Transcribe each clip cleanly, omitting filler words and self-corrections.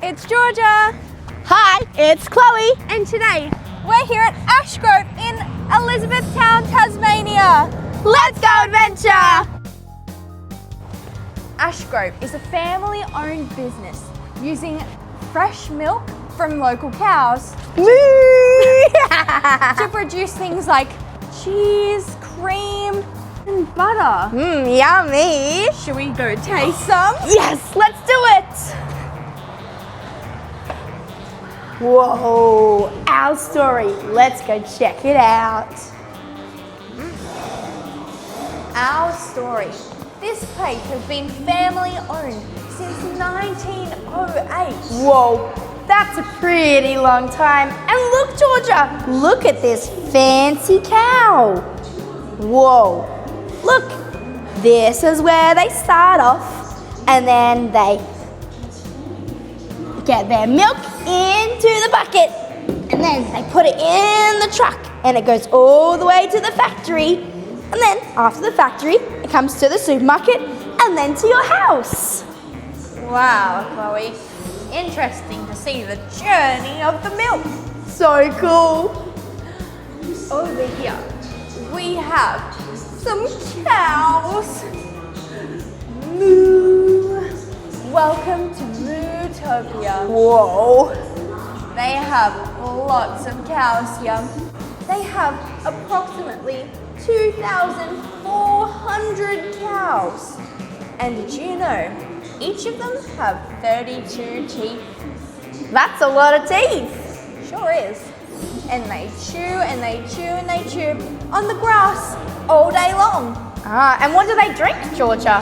it's Georgia. Hi, it's Chloe. And today we're here at Ashgrove in Elizabethtown, Tasmania. Let's go adventure! Ashgrove is a family-owned business using fresh milk from local cows to produce things like cheese, cream, and butter. Yummy. Should we go taste some? Yes, let's do it. Whoa, our story. Let's go check it out. Our story. This place has been family-owned since 1908. Whoa, that's a pretty long time. And look, Georgia, look at this fancy cow. Whoa, look, this is where they start off, and then they get their milk into the bucket, and then they put it in the truck, and it goes all the way to the factory, and then after the factory, it comes to the supermarket, and then to your house. Wow, Chloe. Interesting to see the journey of the milk. So cool. Over here, we have some cows. Moo. Welcome to Mootopia. Whoa. They have lots of cows here. They have approximately 2,400 cows. And did you know, each of them have 32 teeth? That's a lot of teeth. Sure is. And they chew and they chew and they chew on the grass all day long. And what do they drink, Georgia?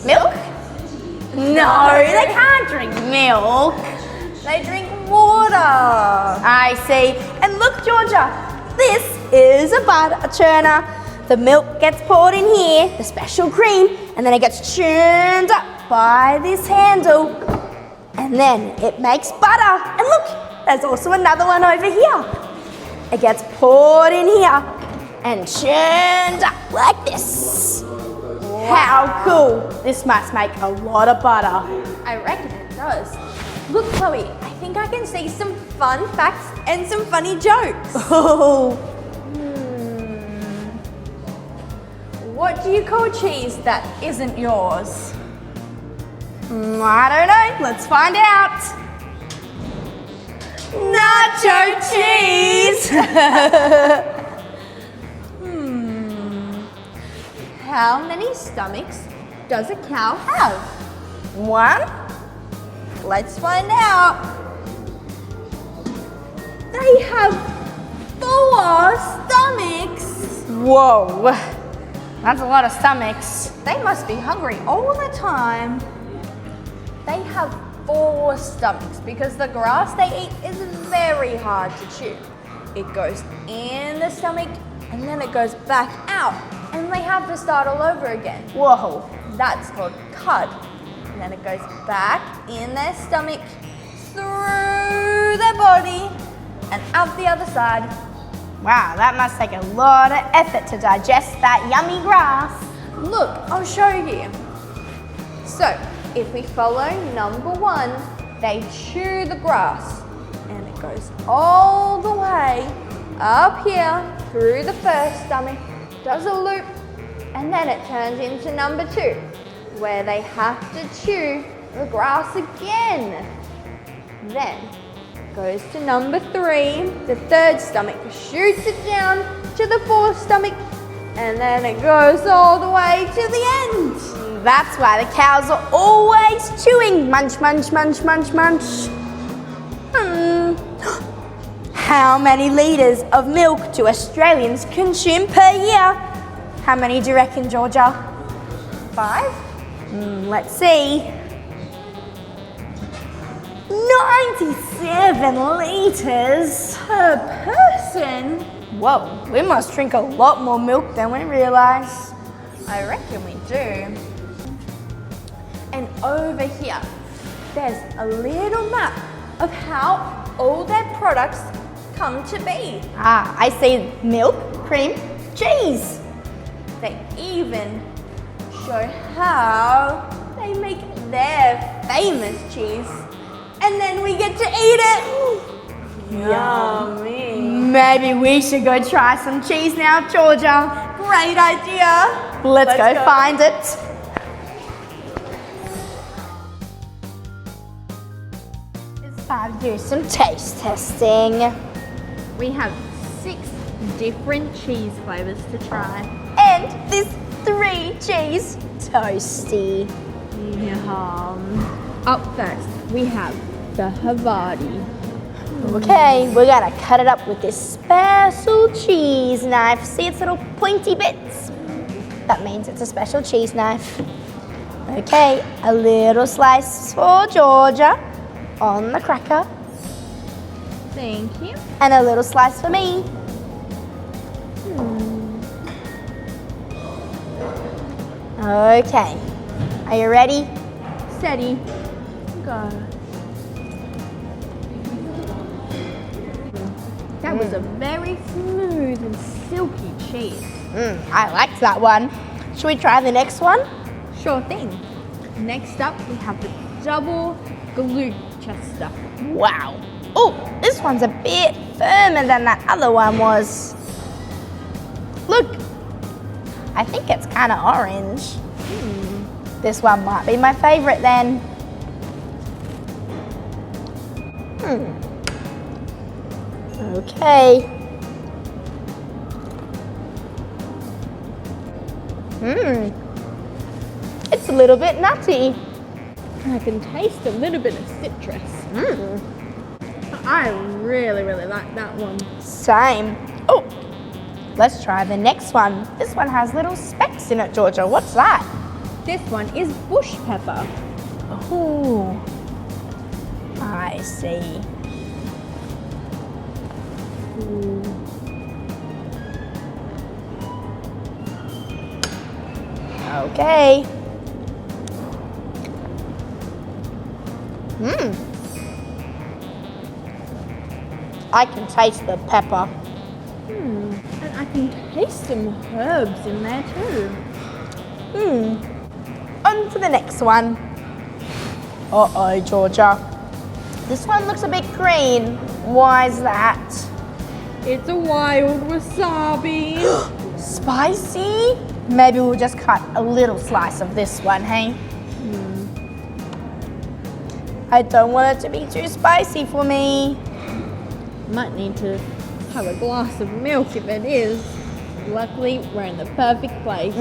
Milk? No, they can't drink milk. They drink water. I see. And look, Georgia, this is a butter churner. The milk gets poured in here, the special cream, and then it gets churned up by this handle. And then it makes butter. And look, there's also another one over here. It gets poured in here and churned up like this. Wow. How cool. This must make a lot of butter. I reckon it does. Look, Chloe, I think I can see some fun facts and some funny jokes. Oh. What do you call cheese that isn't yours? I don't know. Let's find out. Nacho cheese. How many stomachs does a cow have? One. Let's find out. They have 4 stomachs. Whoa. That's a lot of stomachs. They must be hungry all the time. They have 4 stomachs because the grass they eat is very hard to chew. It goes in the stomach and then it goes back out and they have to start all over again. Whoa. That's called cud. And then it goes back in their stomach, through their body and out the other side. Wow, that must take a lot of effort to digest that yummy grass. Look, I'll show you. So, if we follow number 1, they chew the grass and it goes all the way up here through the first stomach, does a loop, and then it turns into number 2, where they have to chew the grass again. Then goes to number 3, the third stomach, shoots it down to the 4th stomach, and then it goes all the way to the end. That's why the cows are always chewing. Munch, munch, munch, munch, munch. How many litres of milk do Australians consume per year? How many do you reckon, Georgia? 5? Let's see. 97 litres Per person? Whoa, we must drink a lot more milk than we realise. I reckon we do. And over here, there's a little map of how all their products come to be. I see milk, cream, cheese. They even show how they make their famous cheese. and then we get to eat it. Yummy. Maybe we should go try some cheese now, Georgia. Great idea. Let's go find it. It's time to do some taste testing. We have 6 different cheese flavors to try. And this 3 cheese toasty. Yum. Up first, we have the Havarti. Okay, we're gonna cut it up with this special cheese knife. See its little pointy bits? That means it's a special cheese knife. Okay, a little slice for Georgia on the cracker. Thank you. And a little slice for me. Okay, are you ready? Steady. Go. That was a very smooth and silky cheese. I liked that one. Should we try the next one? Sure thing. Next up, we have the double Gloucester. Wow. Oh, this one's a bit firmer than that other one was. Look, I think it's kind of orange. This one might be my favorite then. Okay. It's a little bit nutty. I can taste a little bit of citrus. I really like that one. Same. Oh, let's try the next one. This one has little specks in it, Georgia. What's that? This one is bush pepper. Oh, I see. Okay. I can taste the pepper. And I can taste some herbs in there too. On to the next one. Uh-oh, Georgia. This one looks a bit green. Why is that? It's a wild wasabi. Spicy? Maybe we'll just cut a little slice of this one, hey? I don't want it to be too spicy for me. Might need to have a glass of milk if it is. Luckily, we're in the perfect place.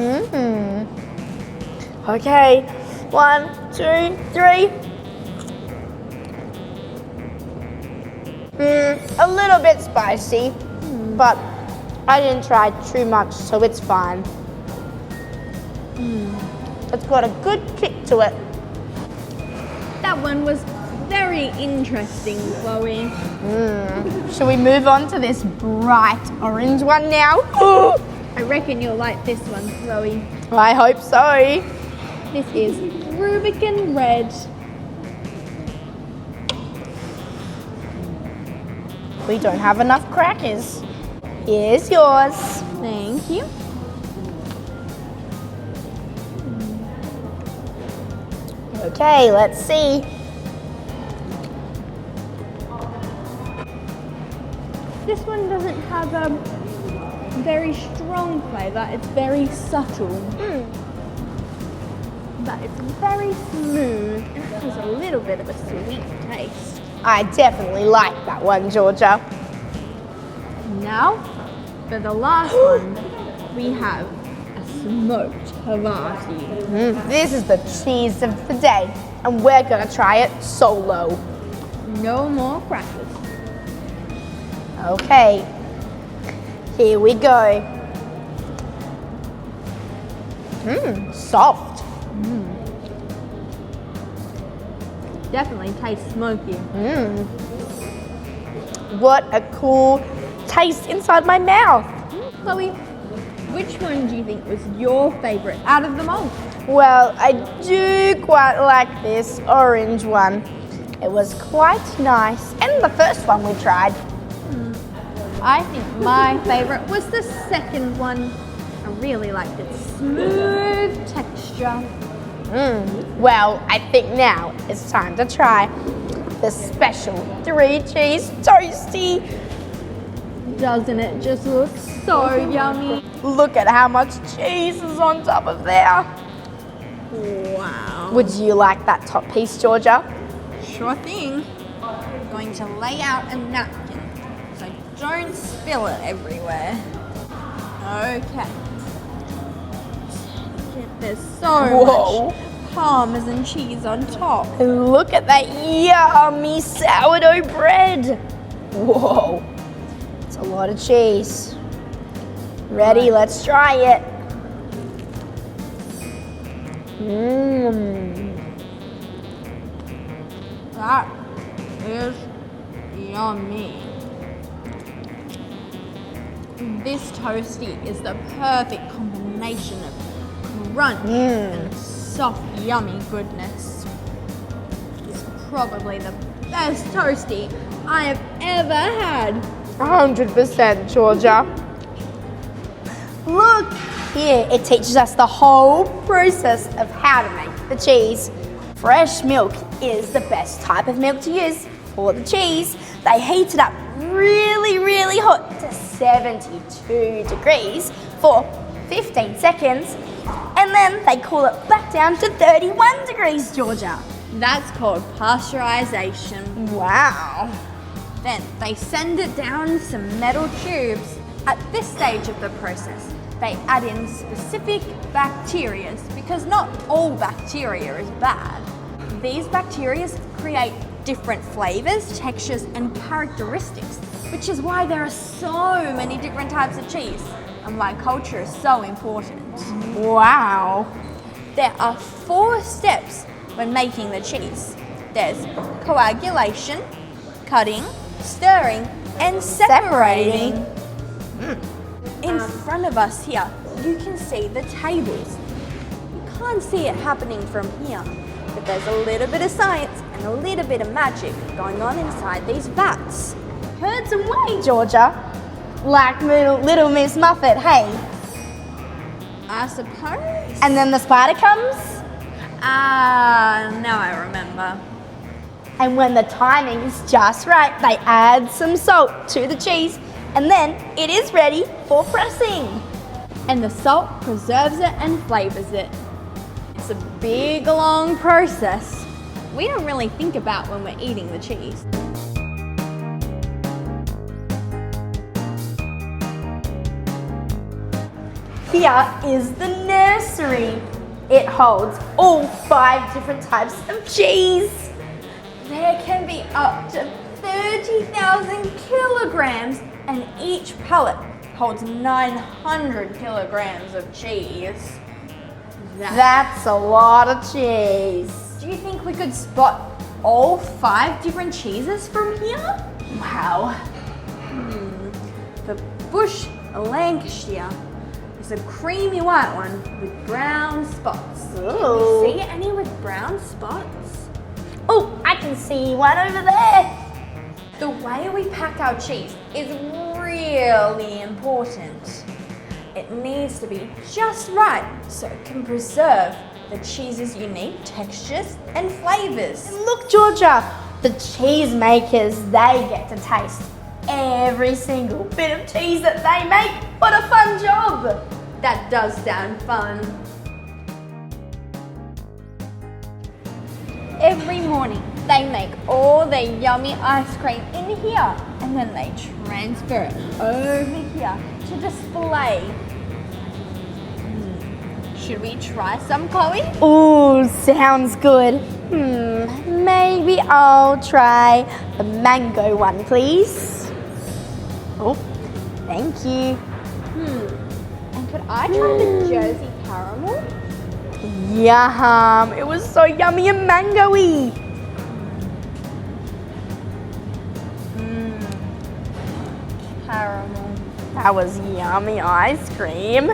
Okay, 1, 2, 3. A little bit spicy, but I didn't try too much, so it's fine. It's got a good kick to it. That one was very interesting, Chloe. Should we move on to this bright orange one now? I reckon you'll like this one, Chloe. I hope so. This is Rubicon Red. We don't have enough crackers. Here's yours. Thank you. Okay, let's see. This one doesn't have a very strong flavour. It's very subtle. But it's very smooth and it has a little bit of a sweet taste. I definitely like that one, Georgia. Now, for the last one, we have a smoked Havarti. This is the cheese of the day, and we're gonna try it solo. No more crackers. Okay, here we go. Soft. Definitely tastes smoky. What a cool taste inside my mouth. Chloe, which one do you think was your favourite out of them all? Well, I do quite like this orange one. It was quite nice, and the first one we tried. I think my favourite was the second one. I really liked its smooth texture. Well, I think now it's time to try the special 3-cheese toasty. Doesn't it just look so yummy? Look at how much cheese is on top of there. Wow. Would you like that top piece, Georgia? Sure thing. I'm going to lay out a napkin so don't spill it everywhere. Okay. There's so much Parmesan cheese on top. Look at that yummy sourdough bread. Whoa, it's a lot of cheese. Ready, let's try it. That is yummy. This toasty is the perfect combination of crunch and soft, yummy goodness. It's probably the best toasty I have ever had. 100%, Georgia. Look here, it teaches us the whole process of how to make the cheese. Fresh milk is the best type of milk to use for the cheese. They heat it up really, really hot to 72 degrees for 15 seconds, and then they cool it back down to 31 degrees, Georgia. That's called pasteurization. Wow. Then they send it down some metal tubes. At this stage of the process, they add in specific bacteria because not all bacteria is bad. These bacteria create different flavors, textures, and characteristics, which is why there are so many different types of cheese and why culture is so important. Wow. There are 4 steps when making the cheese. There's coagulation, cutting, stirring, and separating. In front of us here, you can see the tables. You can't see it happening from here, but there's a little bit of science and a little bit of magic going on inside these vats. Heard some way, Georgia. Like little Miss Muffet, hey? I suppose. And then the spider comes. Now I remember. And when the timing is just right, they add some salt to the cheese, and then it is ready for pressing. And the salt preserves it and flavors it. It's a big, long process. We don't really think about when we're eating the cheese. Here is the nursery. It holds all 5 different types of cheese. There can be up to 30,000 kilograms, and each pallet holds 900 kilograms of cheese. That's a lot of cheese. Do you think we could spot all 5 different cheeses from here? Wow. The Bush Lancashire is a creamy white one with brown spots. Ooh. Can you see any with brown spots? Oh, I can see one over there. The way we pack our cheese is really important. It needs to be just right so it can preserve the cheese's unique textures and flavors. And look, Georgia, the cheese makers, they get to taste every single bit of cheese that they make. What a fun job. That does sound fun. Every morning, they make all their yummy ice cream in here, and then they transfer it over here to display. Should we try some, Chloe? Ooh, sounds good. Maybe I'll try the mango one, please. Oh, thank you. And could I try the Jersey caramel? Yum, it was so yummy and mango-y. Caramel. That was yummy ice cream.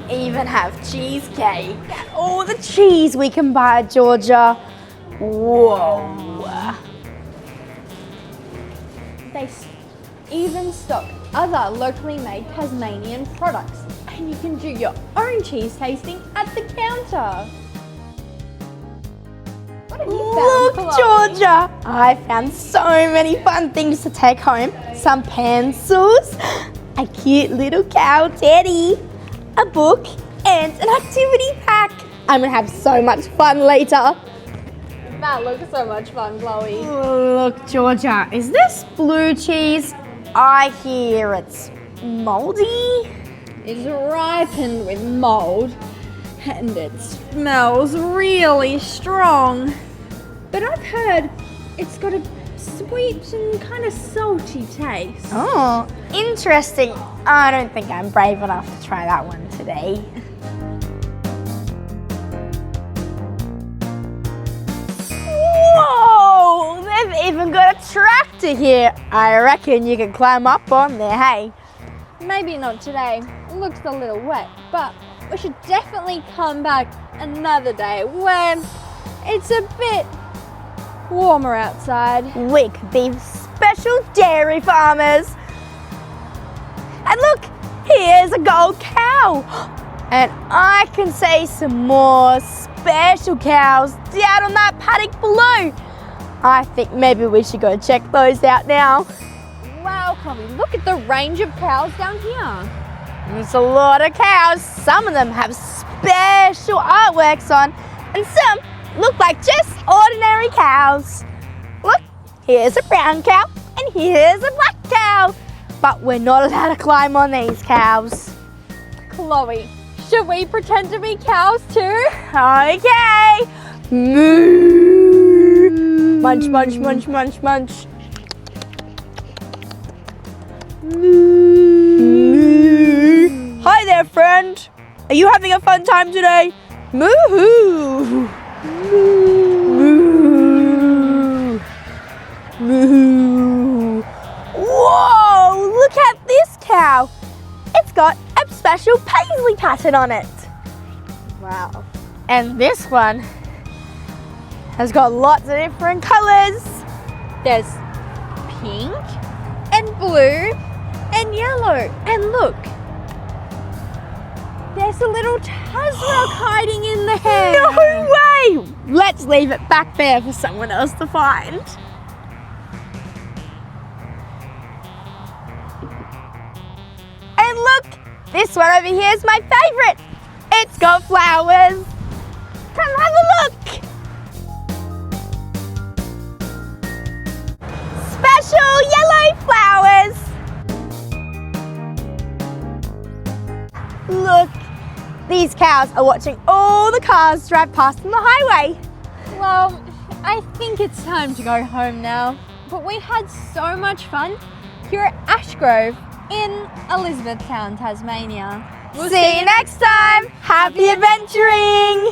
Even have cheesecake. All the cheese we can buy, Georgia. Whoa. They even stock other locally made Tasmanian products, and you can do your own cheese tasting at the counter. Look, Georgia, I found so many fun things to take home. Some pencils, a cute little cow teddy, a book, and an activity pack. I'm gonna have so much fun later. That looks so much fun, Chloe. Look, Georgia, is this blue cheese? I hear it's moldy. It's ripened with mold and it smells really strong. But I've heard it's got a sweet and kind of salty taste. Oh, interesting. I don't think I'm brave enough to try that one today. Whoa! They've even got a tractor here. I reckon you can climb up on there, hey? Maybe not today. It looks a little wet, but we should definitely come back another day when it's a bit warmer outside. We could be special dairy farmers. And look, here's a gold cow. And I can see some more special cows down on that paddock below. I think maybe we should go check those out now. Wow, Chloe, look at the range of cows down here. There's a lot of cows. Some of them have special artworks on, and some look like just ordinary cows. Look, here's a brown cow, and here's a black cow. But we're not allowed to climb on these cows. Chloe, should we pretend to be cows too? Okay. Moo. Munch, munch, munch, munch, munch. Moo. Hi there, friend. Are you having a fun time today? Moo-hoo. Moo. Moo. Whoa, look at this cow. It's got a special paisley pattern on it. Wow. And this one has got lots of different colours. There's pink and blue and yellow. And look, there's a little Tasmanian hiding in the hair. No way! Let's leave it back there for someone else to find. And look, this one over here is my favourite. It's got flowers. Come have a look. Special yellow flowers. Look, these cows are watching all the cars drive past on the highway. Well, I think it's time to go home now. But we had so much fun here at Ashgrove in Elizabethtown, Tasmania. See you next time. Happy adventuring.